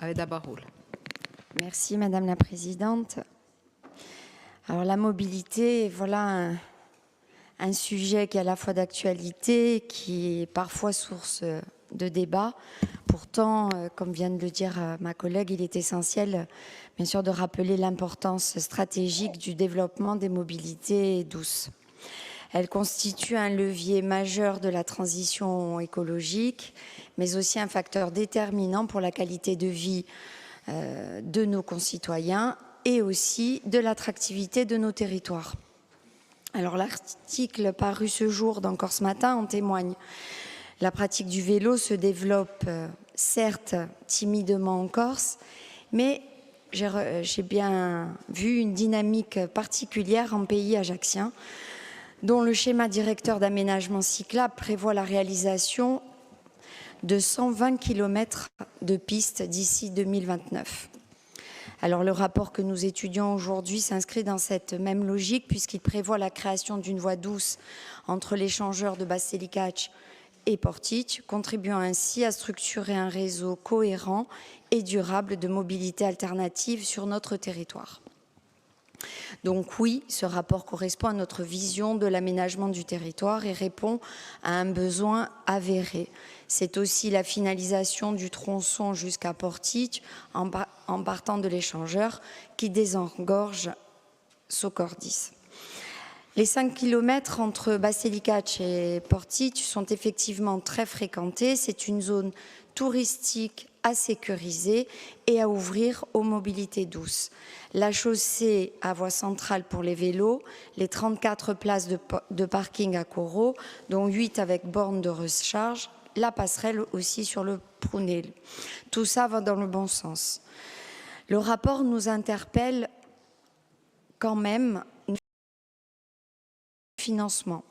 Aeda Baroul. Merci Madame la Présidente. Alors la mobilité, voilà un sujet qui est à la fois d'actualité, qui est parfois source de débat. Pourtant, comme vient de le dire ma collègue, il est essentiel, bien sûr, de rappeler l'importance stratégique du développement des mobilités douces. Elle constitue un levier majeur de la transition écologique, mais aussi un facteur déterminant pour la qualité de vie de nos concitoyens et aussi de l'attractivité de nos territoires. Alors l'article paru ce jour d'Encore ce matin en témoigne. La pratique du vélo se développe certes timidement en Corse, mais j'ai bien vu une dynamique particulière en pays ajaccien, dont le schéma directeur d'aménagement cyclable prévoit la réalisation de 120 km de pistes d'ici 2029. Alors le rapport que nous étudions aujourd'hui s'inscrit dans cette même logique puisqu'il prévoit la création d'une voie douce entre l'échangeur de Basilicach et Portici, contribuant ainsi à structurer un réseau cohérent et durable de mobilité alternative sur notre territoire. Donc oui, ce rapport correspond à notre vision de l'aménagement du territoire et répond à un besoin avéré. C'est aussi la finalisation du tronçon jusqu'à Portici en partant de l'échangeur qui désengorge Socordis. Les 5 km entre Basilicach et Portici sont effectivement très fréquentés. C'est une zone touristique à sécuriser et à ouvrir aux mobilités douces. La chaussée à voie centrale pour les vélos, les 34 places de parking à Corot, dont 8 avec borne de recharge, la passerelle aussi sur le Prunel. Tout ça va dans le bon sens. Le rapport nous interpelle quand même financement.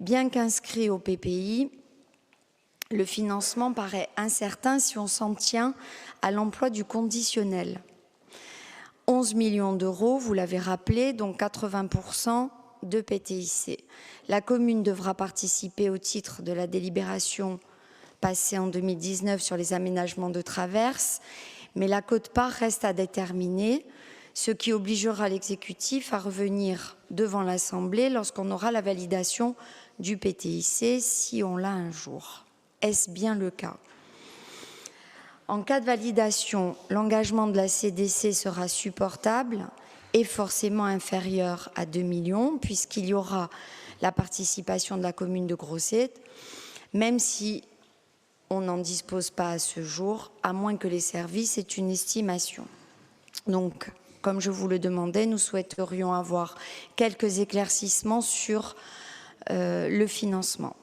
Bien qu'inscrit au PPI, le financement paraît incertain si on s'en tient à l'emploi du conditionnel. 11 millions d'euros, vous l'avez rappelé, dont 80% de PTIC. La commune devra participer au titre de la délibération passée en 2019 sur les aménagements de traverse, mais la quote-part reste à déterminer, ce qui obligera l'exécutif à revenir devant l'Assemblée lorsqu'on aura la validation du PTIC, si on l'a un jour. Est-ce bien le cas? En cas de validation, l'engagement de la CDC sera supportable et forcément inférieur à 2 millions, puisqu'il y aura la participation de la commune de Grosset, même si on n'en dispose pas à ce jour, à moins que les services aient une estimation. Donc, comme je vous le demandais, nous souhaiterions avoir quelques éclaircissements sur le financement.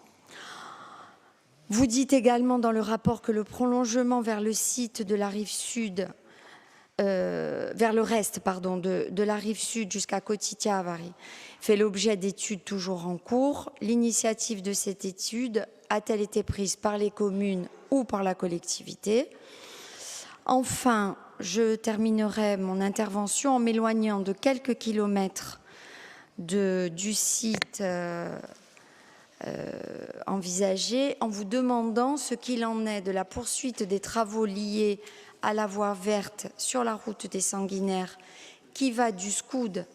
Vous dites également dans le rapport que le prolongement vers le site de la rive sud, vers le reste pardon, de la rive sud jusqu'à Kotitia-Avari fait l'objet d'études toujours en cours. L'initiative de cette étude a-t-elle été prise par les communes ou par la collectivité? Enfin, je terminerai mon intervention en m'éloignant de quelques kilomètres du site envisagé, en vous demandant ce qu'il en est de la poursuite des travaux liés à la voie verte sur la route des Sanguinaires qui va du Scoud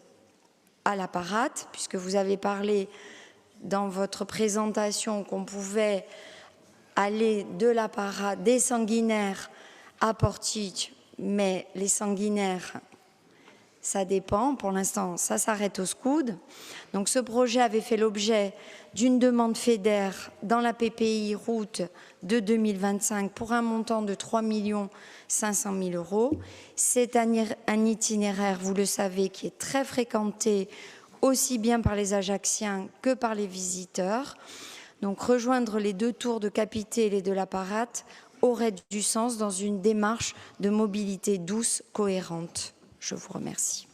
à la Parade, puisque vous avez parlé dans votre présentation qu'on pouvait aller de la Parade, des Sanguinaires à Portici, mais les Sanguinaires, ça dépend. Pour l'instant, ça s'arrête au Scoud. Donc ce projet avait fait l'objet d'une demande FEDER dans la PPI route de 2025 pour un montant de 3 500 000 €. C'est un itinéraire, vous le savez, qui est très fréquenté aussi bien par les Ajacciens que par les visiteurs. Donc rejoindre les deux tours de Capitel et de la Parade aurait du sens dans une démarche de mobilité douce cohérente. Je vous remercie.